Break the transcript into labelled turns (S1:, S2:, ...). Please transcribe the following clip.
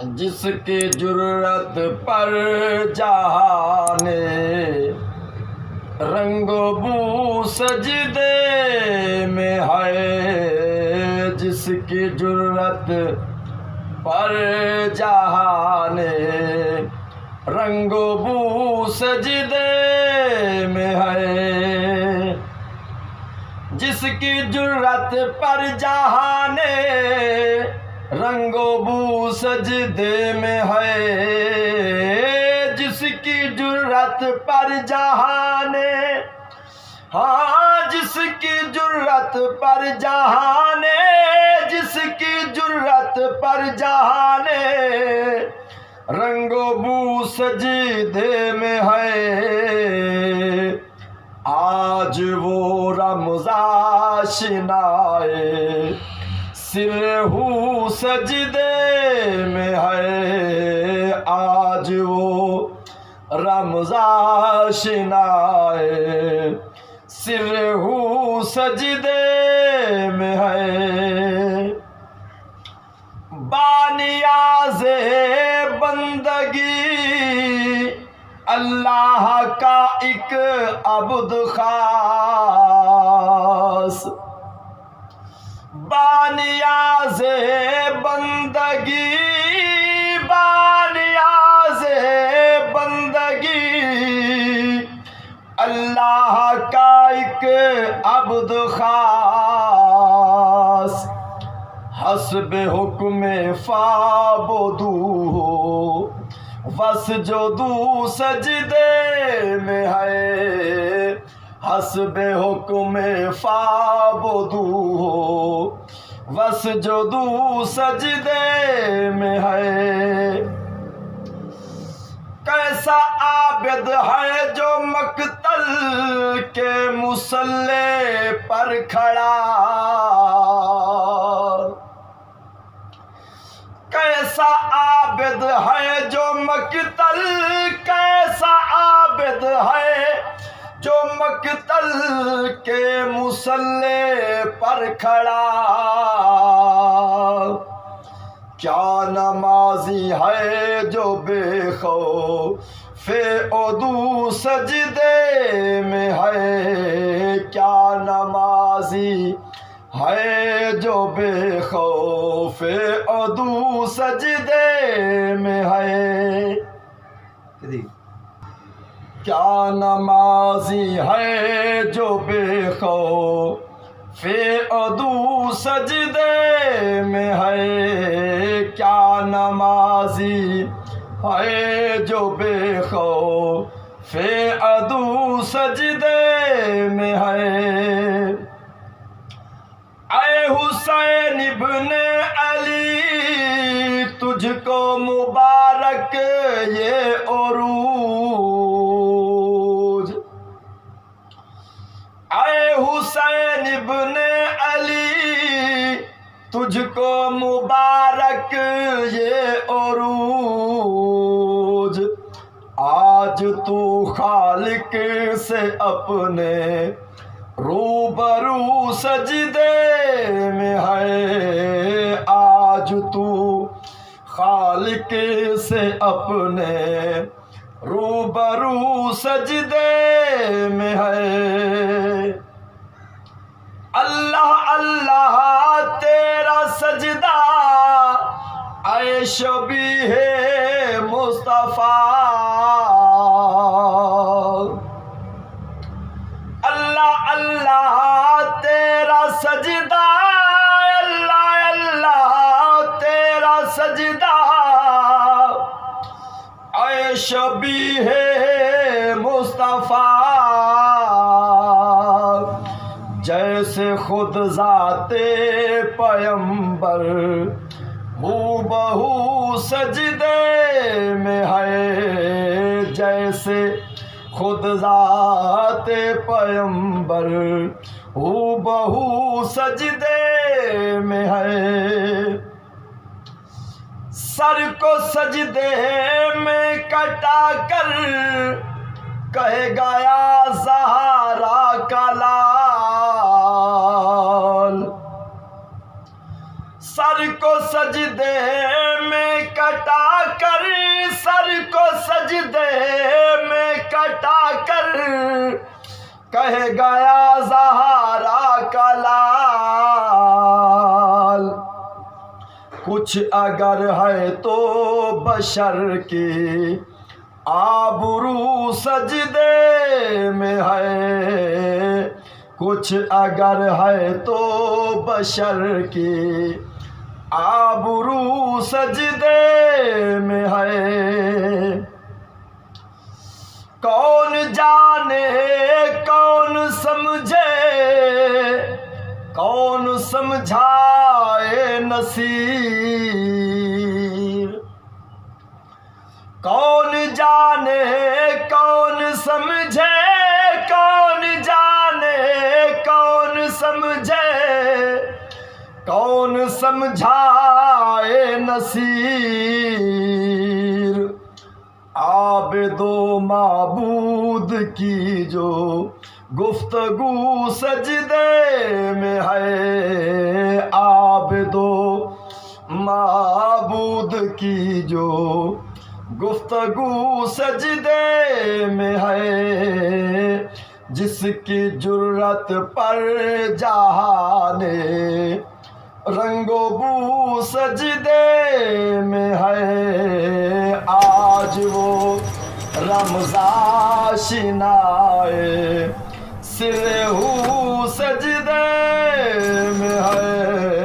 S1: جس کی جرت پر جہان رنگ و بو سجدے میں ہے، جس کی جرت پر جہان رنگ و بو سجدے میں ہے، جس کی جرت پر جہان رنگ و بو سجدے میں ہے، جس کی جرت پر جہان، ہاں جس کی جرت پر جہان، جس کی جرت پر جہان رنگ و بو سجدے میں ہے، آج وہ رمضان شنائے سر ہو سجدے میں ہے، آج وہ رمضان شنائے سر ہو سجدے میں ہے، بانیاز بندگی اللہ کا ایک عبد خاص، بانیاز بندگی، بانیاز بندگی اللہ کا ایک عبد خاص، حسب حکم فعبدوہ واسجدوا سجدے میں ہے، حسب حکم فعبدوہ واسجدوا سجدے میں ہے، کیسا عابد ہے جو مقتل کے مصلی پر کھڑا، کیسا عابد ہے جو مقتل، کیسا عابد ہے جو مقتل کے مصلی پر کھڑا، کیا نمازی ہے جو بے خوف عدو سجدے میں ہے، کیا نمازی ہے جو بے خوف عدو سجدے میں ہے، کیا نمازی ہے جو بے خوف عدو سجدے میں ہے، کیا نمازی ہے جو بے خوف عدو سجدے میں ہے، اے حسین ابن علی تجھ کو مبارک یہ عروج، اے حسین ابن علی تجھ کو مبارک یہ عروج، آج تو خالق سے اپنے روبرو سجدے میں ہے، آج تو خالق سے اپنے روبرو سجدے میں ہے، اللہ اللہ تیرا سجدہ اے شبیہ مصطفیٰ، اللہ اللہ تیرا سجدہ، اللہ اللہ تیرا سجدہ اے شبیہ مصطفیٰ، جیسے خود ذات پیمبر ہو بہو سجدے میں ہے، جیسے خود ذات پیمبر ہو بہو سجدے میں ہے، سر کو سجدے میں کٹا کر کہے گا یا زہرا کا لال، سر کو سجدے میں کٹا کر، سر کو سجدے میں کٹا کر کہے گیا زہرا کا لال، کچھ اگر ہے تو بشر کی آبرو سجدے میں ہے، کچھ اگر ہے تو بشر کی آبرو سجدے میں ہے۔ کون جانے کون سمجھے کون سمجھائے نصیر، کون جانے کون سمجھے کون جانے کون سمجھے کون سمجھائے نصیر، عابد و معبود کی جو گفتگو سجدے میں ہے، عابد و معبود کی جو گفتگو سجدے میں ہے، جس کی جرت پر جہان رنگ و بو سجدے میں ہے، آج وہ رمضان شنائے سرہو سجدے میں ہے۔